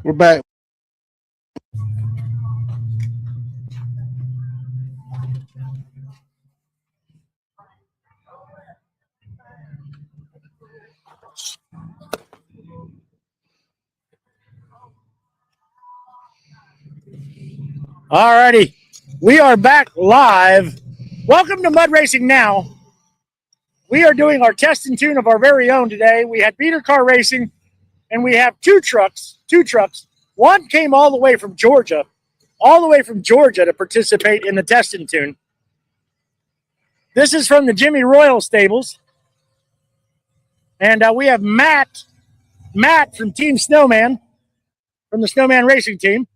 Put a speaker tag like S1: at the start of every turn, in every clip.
S1: We're back.
S2: All righty. We are back live. Welcome to Mud Racing Now. We are doing our test and tune of our very own today. We had beater car racing, and we have two trucks. One came all the way from Georgia to participate in the test and tune. This is from the Jimmy Royal stables. And we have Matt from Team Snowman, from the Snowman Racing Team.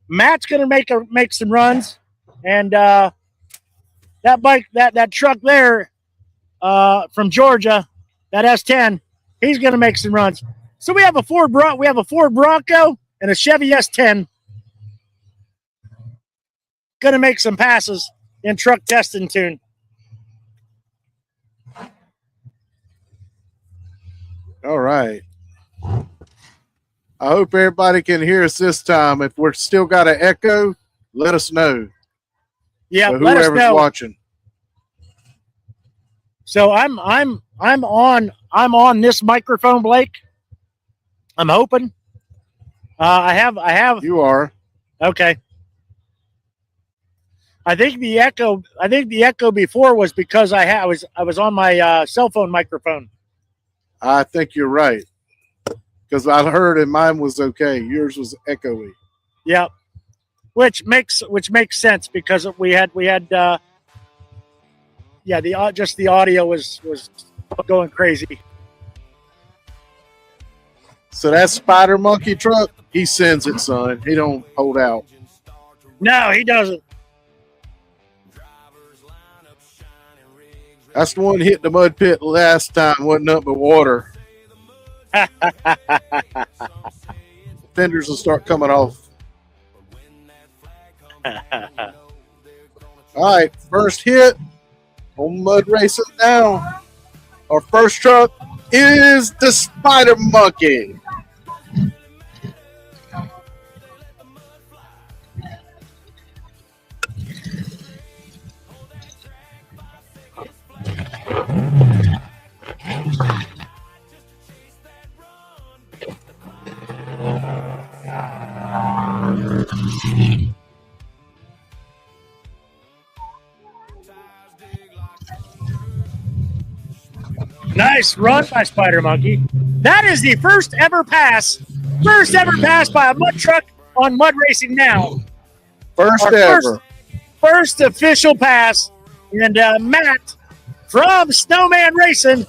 S2: Matt's going to make some runs, and that truck there from Georgia, that S10, he's going to make some runs. So we have a Ford Bronco and a Chevy S10 going to make some passes in truck test and tune.
S1: All right. I hope everybody can hear us this time. If we're still got an echo, let us know.
S2: Yeah,
S1: so
S2: let us know.
S1: Watching.
S2: So I'm on this microphone, Blake. I'm hoping. I have.
S1: You are.
S2: Okay. I think the echo before was because I was on my cell phone microphone.
S1: I think you're right. Because I heard and mine was okay. Yours was echoey.
S2: Yeah, which makes sense because we had the audio was going crazy.
S1: So that Spider Monkey truck, he sends it, son. He don't hold out.
S2: No, he doesn't.
S1: That's the one hit the mud pit last time. Wasn't nothing but water. Fenders will start coming off. All right, first hit on Mud Racing Now. Our first truck is the Spider Monkey.
S2: Nice run by Spider Monkey. That is the first ever pass by a mud truck on Mud Racing Now. First official pass. And Matt from Snowman Racing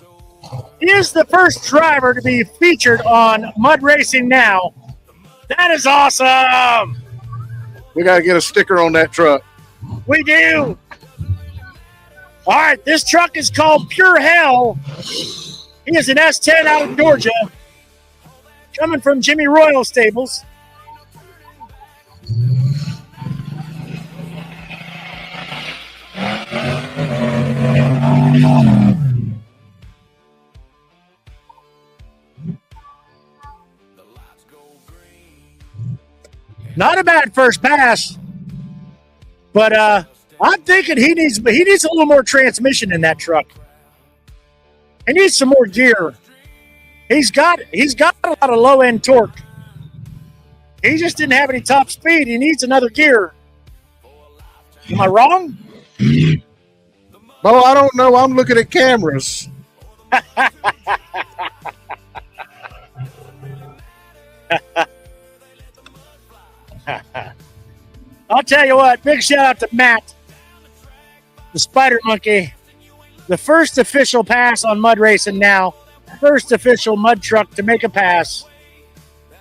S2: is the first driver to be featured on Mud Racing Now. That is awesome.
S1: We got to get a sticker on that truck.
S2: We do. All right, this truck is called Pure Hell. He is an S10 out of Georgia, coming from Jimmy Royal stables. Not a bad first pass, but I'm thinking he needs a little more transmission in that truck. He needs some more gear. He's got a lot of low end torque. He just didn't have any top speed. He needs another gear. Am I wrong?
S1: Well, I don't know. I'm looking at cameras.
S2: I'll tell you what, big shout out to Matt, the Spider Monkey, the first official pass on Mud Racing Now, first official mud truck to make a pass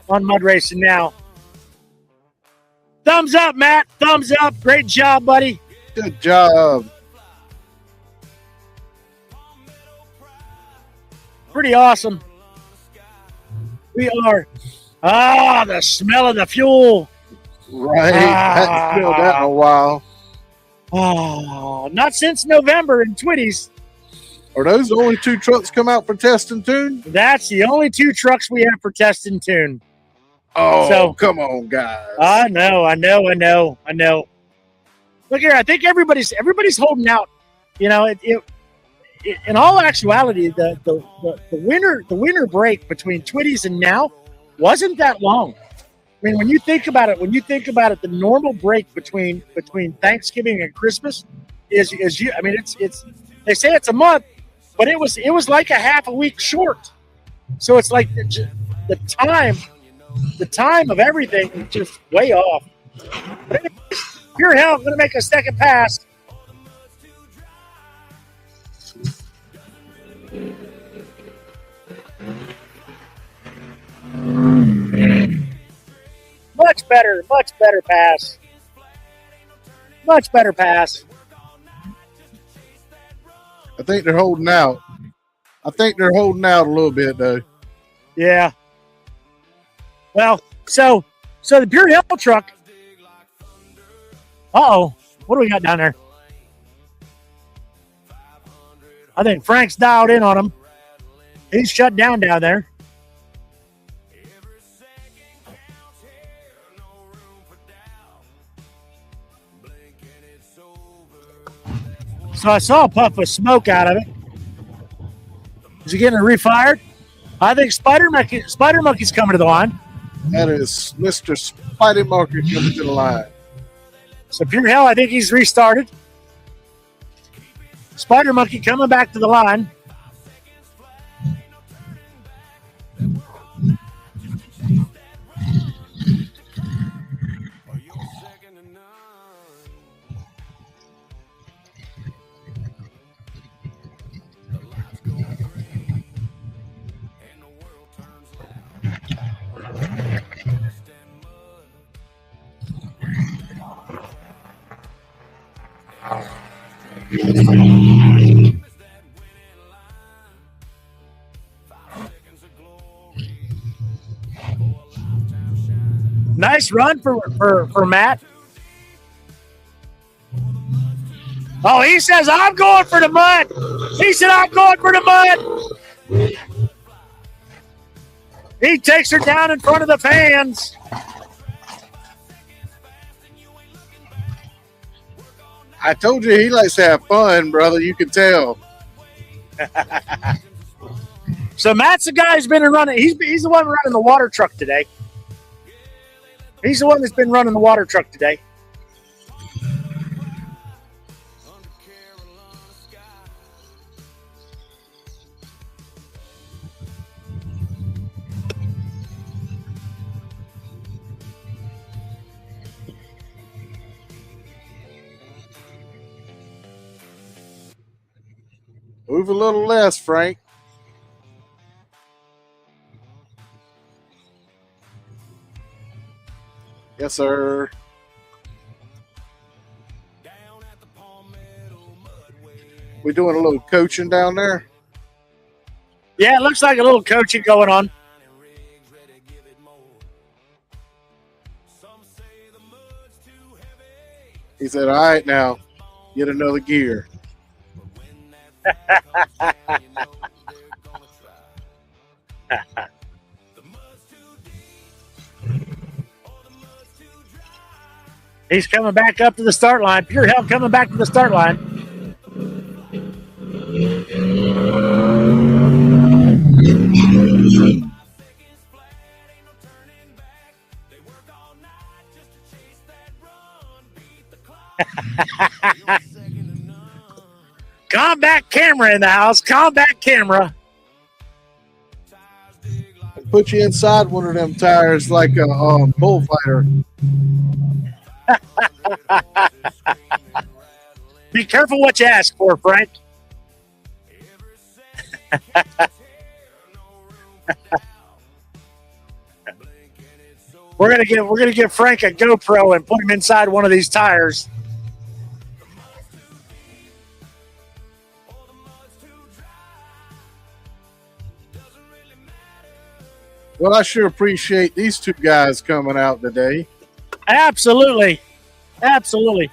S2: on Mud Racing Now. Thumbs up, Matt. Thumbs up. Great job, buddy.
S1: Good job.
S2: Pretty awesome. We are. The smell of the fuel.
S1: Right. Haven't smelled that in a while.
S2: Not since November in Twitties.
S1: Are those the only two trucks come out for test and tune?
S2: That's the only two trucks we have for test and tune.
S1: Oh,
S2: So-
S1: come on, guys.
S2: I know. Look here, I think everybody's holding out. You know, in all actuality, the winter break between Twitties and now wasn't that long. I mean, when you think about it, the normal break between Thanksgiving and Christmas is you. I mean, it's they say it's a month, but it was like a half a week short. So it's like the time of everything is just way off. But anyways, Pure Hell going to make a second pass. Much better pass. Much better pass.
S1: I think they're holding out. I think they're holding out a little bit, though.
S2: Yeah. Well, so the Pure Hell truck. Uh-oh. What do we got down there? I think Frank's dialed in on him. He's shut down there. So I saw a puff of smoke out of it. Is he getting it refired? I think Spider Monkey's coming to the line.
S1: That is Mr. Spidey Marker coming to the line.
S2: So Pure Hell, I think he's restarted. Spider Monkey coming back to the line. Nice run for Matt. Oh, he says, I'm going for the mud. He said, I'm going for the mud. He takes her down in front of the fans.
S1: I told you he likes to have fun, brother. You can tell.
S2: So Matt's the guy who's been running. He's the one running the water truck today. He's the one that's been running the water truck today.
S1: Move a little less, Frank. Yes, sir. We doing a little coaching down there?
S2: Yeah, it looks like a little coaching going on.
S1: He said, all right, now, get another gear.
S2: He's coming back up to the start line. Pure Hell coming back to the start line. Combat camera in the house. Combat camera.
S1: Put you inside one of them tires like a bullfighter.
S2: Be careful what you ask for, Frank. We're gonna give Frank a GoPro and put him inside one of these tires.
S1: Well, I sure appreciate these two guys coming out today.
S2: Absolutely. Absolutely.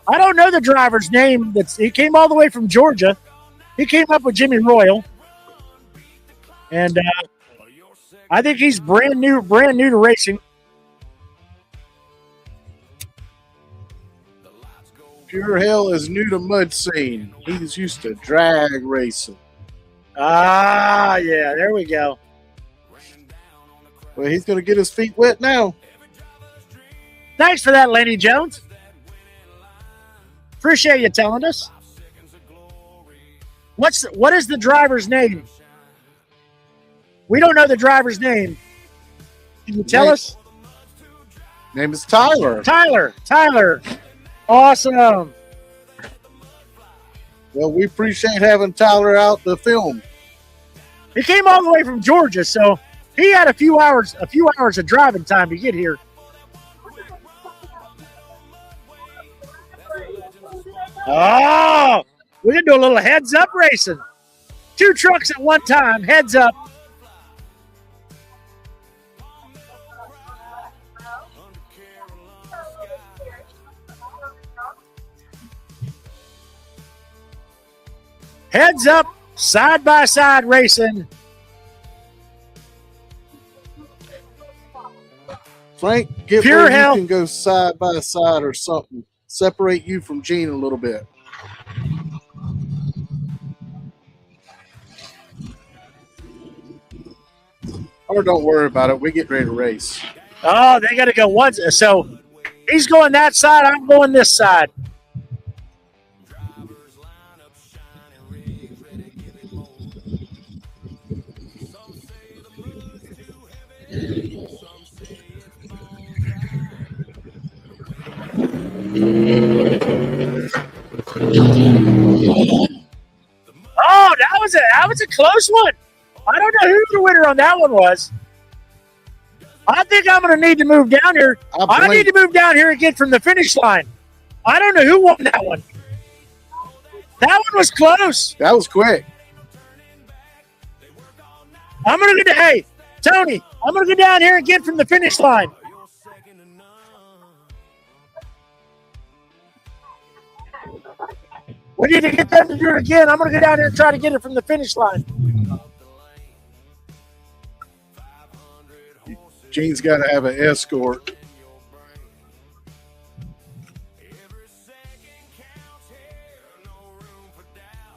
S2: I don't know the driver's name. He came all the way from Georgia. He came up with Jimmy Royal. And I think he's brand new to racing.
S1: Pure Hell is new to mud scene. He's used to drag racing.
S2: Ah, yeah, there we go.
S1: Well, he's going to get his feet wet now.
S2: Thanks for that, Lenny Jones. Appreciate you telling us. What is the driver's name? We don't know the driver's name. Can you tell us?
S1: Name is Tyler.
S2: Tyler. Awesome.
S1: Well, we appreciate having Tyler out to film.
S2: He came all the way from Georgia, so he had a few hours of driving time to get here. Oh, we can do a little heads up racing. 2 trucks at one time, heads up. Heads up, side by side racing.
S1: Frank, get
S2: Pure
S1: where
S2: Hell.
S1: you can go side by side or something. Separate you from Gene a little bit. Or don't worry about it. We get ready to race.
S2: Oh, they got to go once. So he's going that side. I'm going this side. Oh, that was a close one. I don't know who the winner on that one was. I think I'm going to need to move down here. I need to move down here and get from the finish line. I don't know who won that one. That one was close.
S1: That was quick.
S2: I'm going to get hey, Tony, I'm going to go down here and get from the finish line. We need to get them to do it again. I'm going to go down here and try to get it from the finish line.
S1: Gene's got to have an escort.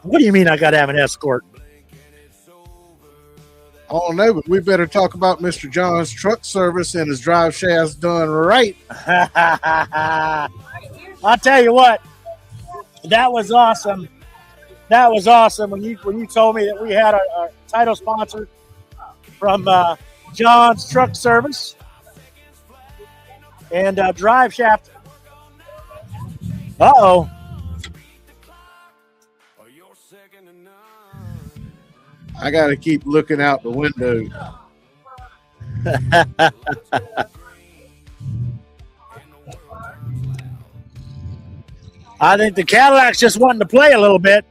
S2: What do you mean I got to have an escort?
S1: I don't know, but we better talk about Mr. John's truck service and his drive shafts done right.
S2: I'll tell you what, that was awesome. That was awesome when you told me that we had a title sponsor from John's Truck Service and drive shaft. Uh-oh.
S1: I got to keep looking out the window.
S2: I think the Cadillac's just wanting to play a little bit.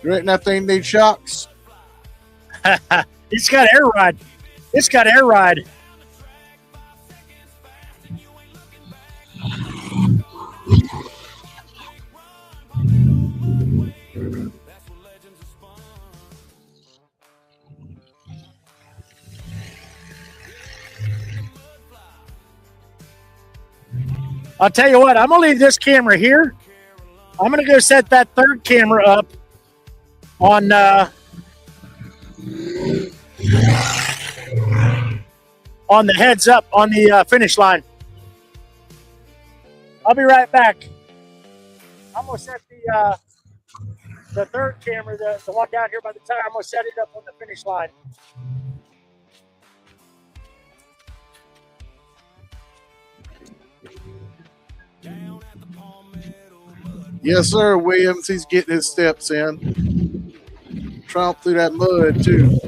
S1: You reckon that thing needs shocks?
S2: It's got air ride. It's got air ride. I'll tell you what, I'm going to leave this camera here. I'm going to go set that third camera up on the heads up on the finish line. I'll be right back. I'm going to set the third camera, the one down here by the tire, I'm going to set it up on the finish line.
S1: Yes, sir, Williams. He's getting his steps in. Tromp through that mud, too.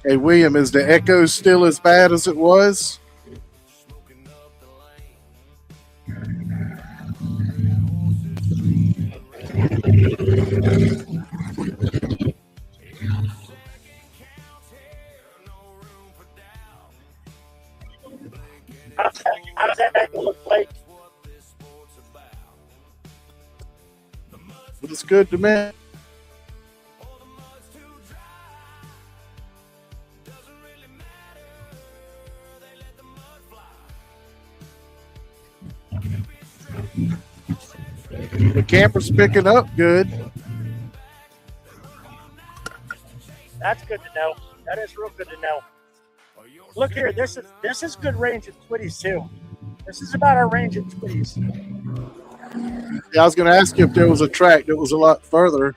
S1: Hey, William, is the echo still as bad as it was?
S2: How does that make it look like?
S1: Looks good to me. The camper's picking up good.
S2: That's good to know. That is real good to know. Look here, this is good range at Twitties too. This is about our range at Twitties.
S1: Yeah, I was going to ask you if there was a track that was a lot further.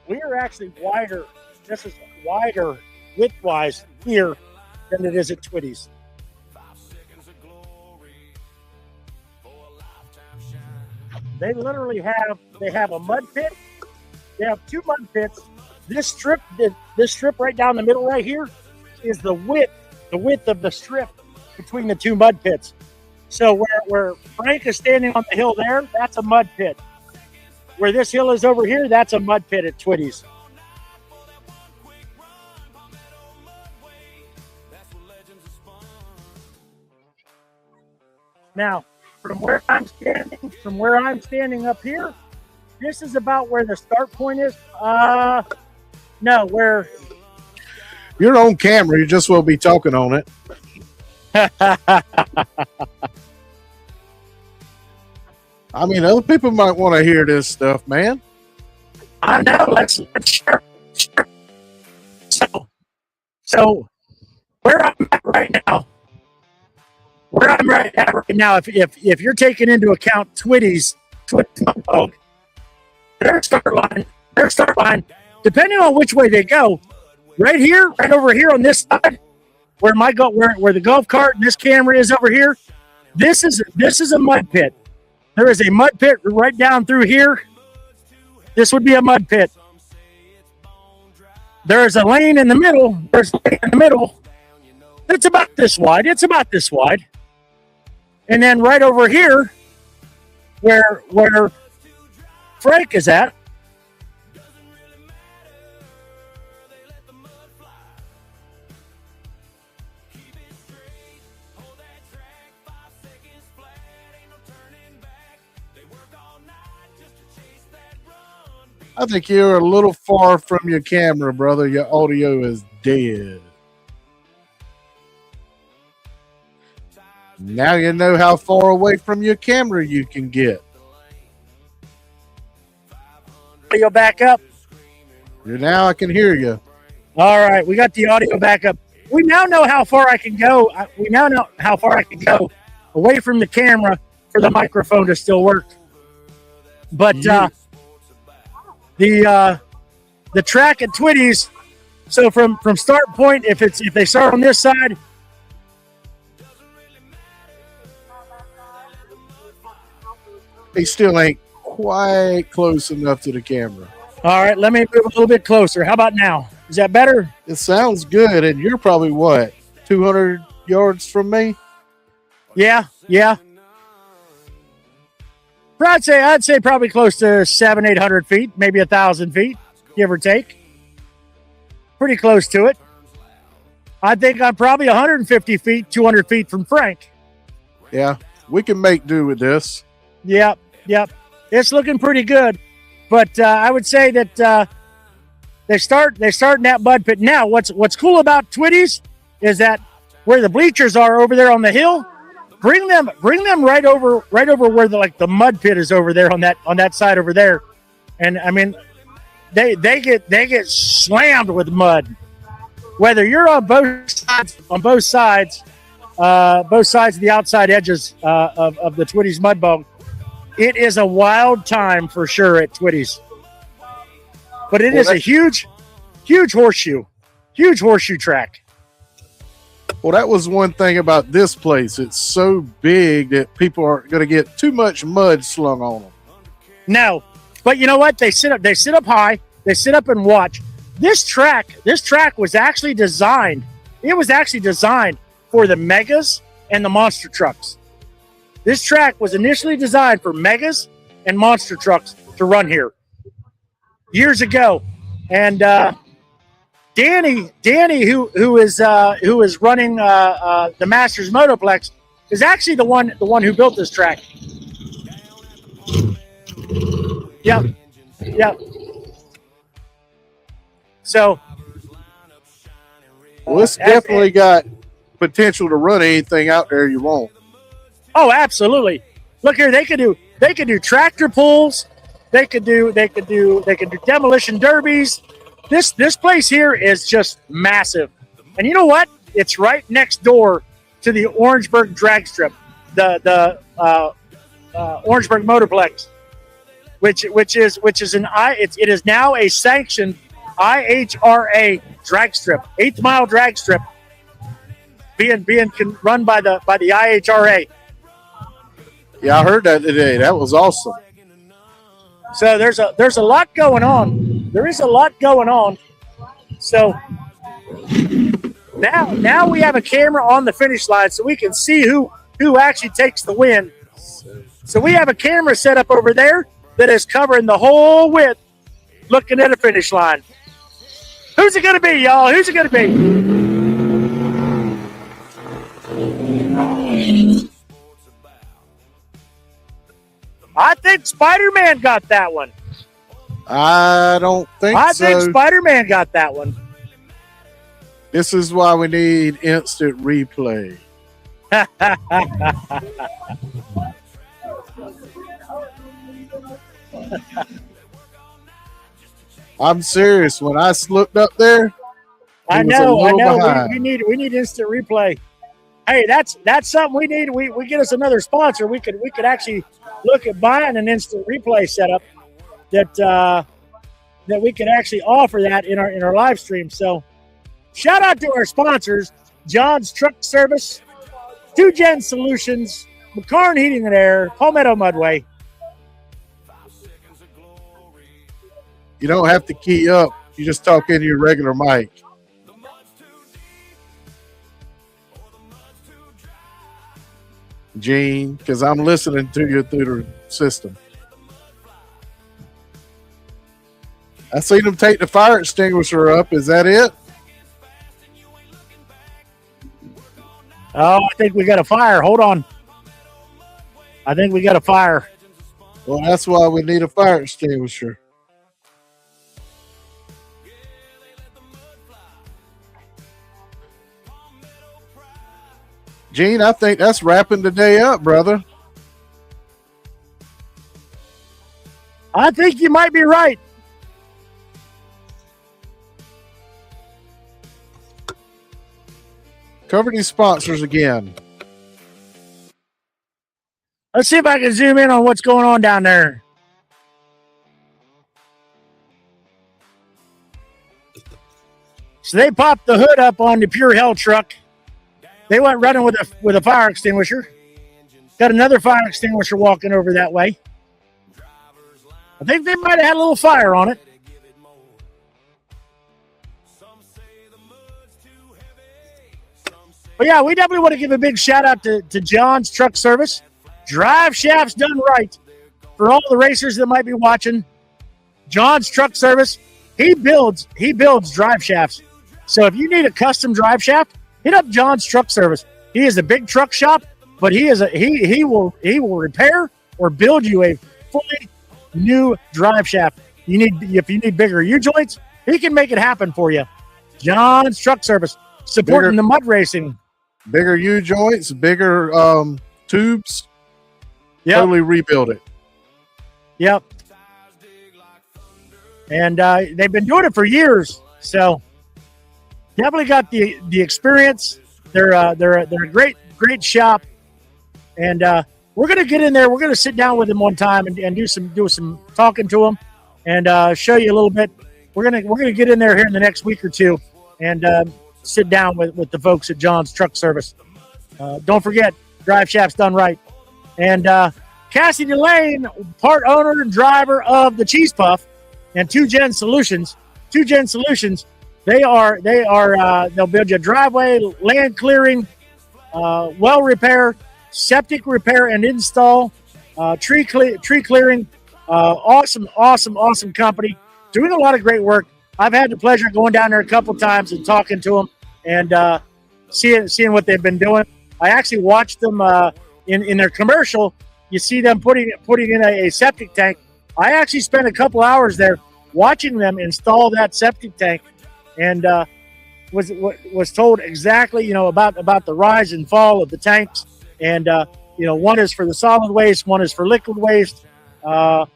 S2: We are actually wider. This is wider width-wise here than it is at Twitties. They literally have a mud pit. They have two mud pits. This strip right down the middle right here is the width of the strip between the two mud pits. So where Frank is standing on the hill there, that's a mud pit. Where this hill is over here, that's a mud pit at Twitties. Now, from where I'm standing up here, this is about where the start point is. No, where
S1: You're on camera. You just will be talking on it. I mean, other people might want to hear this stuff, man.
S2: I know. Let's sure. So where I'm at right now, if you're taking into account Twitties, their start line, depending on which way they go, right over here on this side, where the golf cart and this camera is over here, this is a mud pit. There is a mud pit right down through here. This would be a mud pit. There is a lane in the middle. It's about this wide. And then right over here, where Frank is at,
S1: I think you're a little far from your camera, brother. Your audio is dead. Now you know how far away from your camera you can get.
S2: audio back up.
S1: Now I can hear you.
S2: All right, we got the audio back up. We now know how far I can go. Away from the camera for the microphone to still work. But the track at Twitties. So from start point, if they start on this side,
S1: He still ain't quite close enough to the camera.
S2: all right, let me move a little bit closer. How about now? Is that better?
S1: It sounds good, and you're probably what, 200 yards from me?
S2: Yeah. I'd say probably close to 700-800 feet, maybe 1,000 feet, give or take. Pretty close to it. I think I'm probably 150 feet, 200 feet from Frank.
S1: Yeah, we can make do with this.
S2: Yep. It's looking pretty good. But I would say that they start in that mud pit. Now, what's cool about Twitties is that where the bleachers are over there on the hill, bring them right over where the mud pit is over there on that side over there. And I mean, they get slammed with mud. whether you're on both sides, both sides of the outside edges of the Twitty's Mud Bog, it is a wild time for sure at Twitty's. But it is a huge horseshoe track.
S1: Well, that was one thing about this place. It's so big that people aren't going to get too much mud slung on them.
S2: No, but you know what? They sit up high. They sit up and watch. This track was actually designed. It was actually designed for the megas and the monster trucks. This track was initially designed for megas and monster trucks to run here years ago. And Danny, who is running the Masters Motoplex, is actually the one who built this track. Yep. So,
S1: well, it's definitely got potential to run anything out there you want.
S2: Oh, absolutely! Look here, they could do tractor pulls, they could do demolition derbies. This place here is just massive, and you know what? It's right next door to the Orangeburg drag strip, the Orangeburg Motorplex, which is it is now a sanctioned IHRA drag strip, 8th Mile drag strip, being run by the IHRA.
S1: Yeah, I heard that today. That was awesome.
S2: So there's a lot going on. There is a lot going on. So now we have a camera on the finish line, so we can see who actually takes the win. So we have a camera set up over there that is covering the whole width, looking at a finish line. Who's it going to be, y'all? Who's it going to be? I think Spider-Man got that one.
S1: I don't think so.
S2: I think Spider-Man got that one.
S1: This is why we need instant replay. I'm serious. When I looked up there,
S2: I know. We need instant replay. Hey, that's something we need. We get us another sponsor. We could actually look at buying an instant replay setup that we could actually offer that in our live stream. So, shout out to our sponsors: John's Truck Service, 2Gen Solutions, McCarn Heating and Air, Palmetto Mudway.
S1: You don't have to key up. You just talk into your regular mic. Gene, because I'm listening to you through the system. I seen them take the fire extinguisher up. Is that it?
S2: Oh, I think we got a fire. Hold on. I think we got a fire.
S1: Well, that's why we need a fire extinguisher. Gene, I think that's wrapping the day up, brother.
S2: I think you might be right.
S1: Cover these sponsors again.
S2: Let's see if I can zoom in on what's going on down there. So they popped the hood up on the Pure Hell truck. They went running with a fire extinguisher. Got another fire extinguisher walking over that way. I think they might have had a little fire on it. But yeah, we definitely want to give a big shout out to John's Truck Service. Drive shafts done right. For all the racers that might be watching, John's Truck Service, he builds drive shafts. So if you need a custom drive shaft, hit up John's Truck Service. He is a big truck shop, but he will repair or build you a fully new drive shaft. If you need bigger U-joints, he can make it happen for you. John's Truck Service, supporting the mud racing.
S1: Bigger U-joints, bigger tubes.
S2: Yep.
S1: Totally rebuild it.
S2: Yep. And they've been doing it for years. So Definitely got the experience. They're a great shop, and we're gonna get in there. We're gonna sit down with them one time and do some talking to them, and show you a little bit. We're gonna get in there here in the next week or two, and sit down with the folks at John's Truck Service. Don't forget, drive shafts done right. And Cassie Delane, part owner and driver of the Cheese Puff and 2Gen Solutions. 2Gen Solutions, they'll build you a driveway, land clearing, well repair, septic repair and install, tree clearing. Awesome company. Doing a lot of great work. I've had the pleasure of going down there a couple times and talking to them and seeing what they've been doing. I actually watched them in their commercial. You see them putting in a septic tank. I actually spent a couple hours there watching them install that septic tank, and was told exactly about the rise and fall of the tanks. And one is for the solid waste, one is for liquid waste. How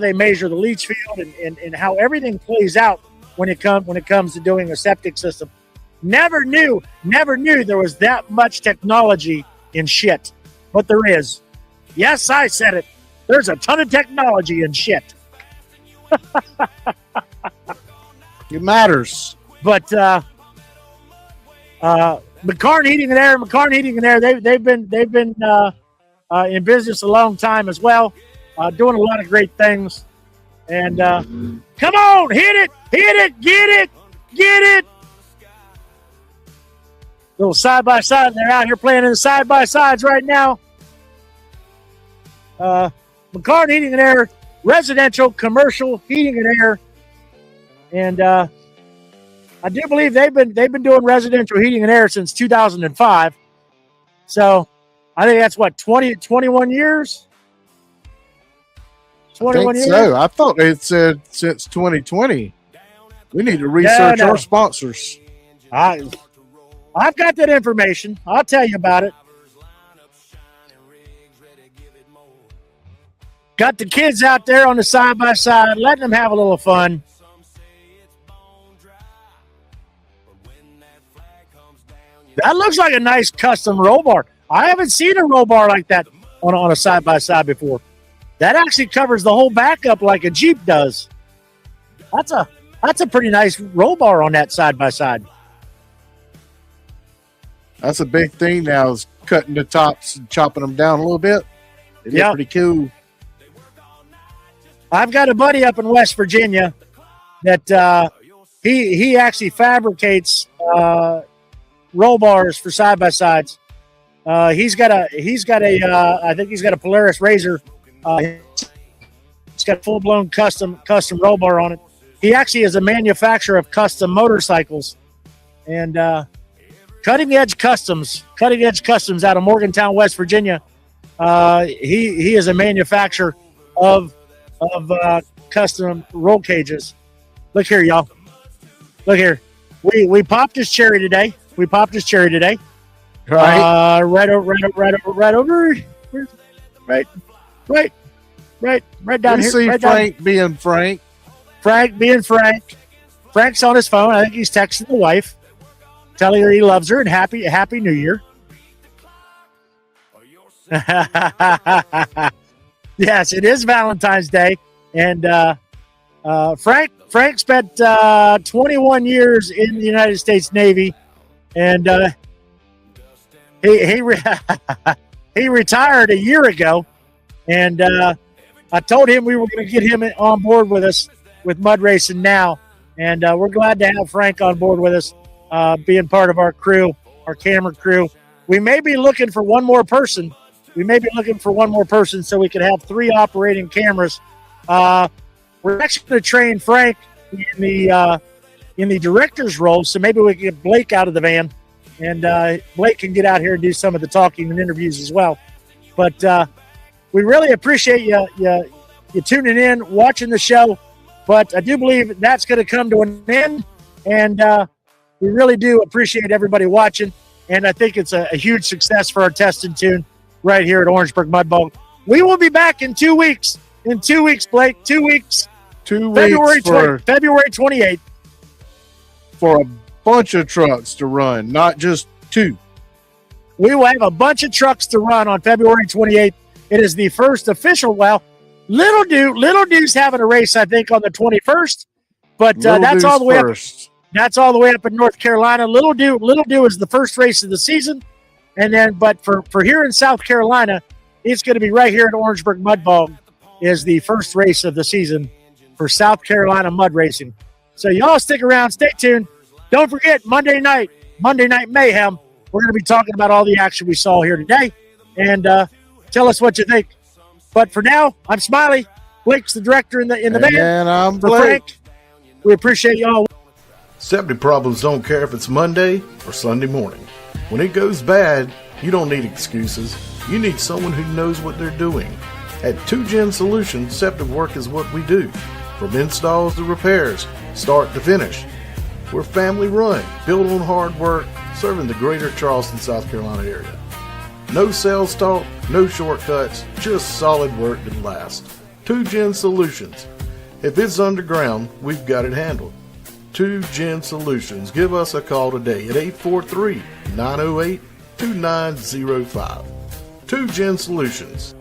S2: they measure the leach field and how everything plays out when it comes to doing a septic system. Never knew there was that much technology in shit, but there is. Yes, I said it. There's a ton of technology in shit.
S1: It matters.
S2: But McCarn Heating and Air, they've been in business a long time as well, doing a lot of great things. And come on, hit it, get it. Little side by side, they're out here playing in the side by sides right now. McCarn Heating and Air, residential, commercial heating and air, and I do believe they've been doing residential heating and air since 2005. So I think that's what 21 years. 21 years.
S1: So I thought it said since 2020. We need to research our sponsors.
S2: I've got that information. I'll tell you about it. Got the kids out there on the side by side, letting them have a little fun. That looks like a nice custom roll bar. I haven't seen a roll bar like that on a side by side before. That actually covers the whole back up like a Jeep does. That's a pretty nice roll bar on that side by side.
S1: That's a big thing now, is cutting the tops and chopping them down a little bit. It look pretty cool.
S2: I've got a buddy up in West Virginia that he actually fabricates roll bars for side by sides. He's got a I think he's got a Polaris Razor. It's got full blown custom roll bar on it. He actually is a manufacturer of custom motorcycles, and cutting edge customs out of Morgantown, West Virginia. He is a manufacturer of custom roll cages. Look here, y'all. Look here. We popped his cherry today.
S1: Right.
S2: Right over. Right down
S1: We
S2: here.
S1: see
S2: right
S1: Frank
S2: down.
S1: being Frank.
S2: Frank being Frank. Frank's on his phone. I think he's texting the wife, telling her he loves her and happy New Year. Yes, it is Valentine's Day, and Frank spent 21 years in the United States Navy, and he retired a year ago, and I told him we were going to get him on board with us with Mud Racing now, and we're glad to have Frank on board with us, being part of our crew, our camera crew. We may be looking for one more person. So we can have 3 operating cameras. We're actually going to train Frank in the director's role, so maybe we can get Blake out of the van, and Blake can get out here and do some of the talking and interviews as well. But we really appreciate you tuning in, watching the show. But I do believe that's going to come to an end, and we really do appreciate everybody watching. And I think it's a huge success for our test and tune right here at Orangeburg Mud Bog. We will be back in 2 weeks. In 2 weeks, Blake. 2 weeks.
S1: February
S2: February 28th.
S1: for a bunch of trucks to run, not just 2.
S2: We will have a bunch of trucks to run on February 28th. It is the first official. Well, Little Dew's having a race, I think, on the 21st, but that's all the way up. That's all the way up in North Carolina. Little Dew is the first race of the season, and then but for here in South Carolina, it's going to be right here at Orangeburg Mud Bog is the first race of the season for South Carolina mud racing. So y'all stick around, stay tuned. Don't forget Monday Night Mayhem. We're going to be talking about all the action we saw here today, and tell us what you think. But for now, I'm Smiley. Blake's the director in the band.
S1: And I'm
S2: For
S1: Blake.
S2: Frank, we appreciate y'all.
S3: Septic problems don't care if it's Monday or Sunday morning. When it goes bad, you don't need excuses. You need someone who knows what they're doing. At 2Gen Solutions, septic work is what we do. From installs to repairs, start to finish. We're family run, built on hard work, serving the greater Charleston, South Carolina area. No sales talk, no shortcuts, just solid work that lasts. 2Gen Solutions. If it's underground, we've got it handled. 2Gen Solutions. Give us a call today at 843-908-2905. 2Gen Solutions.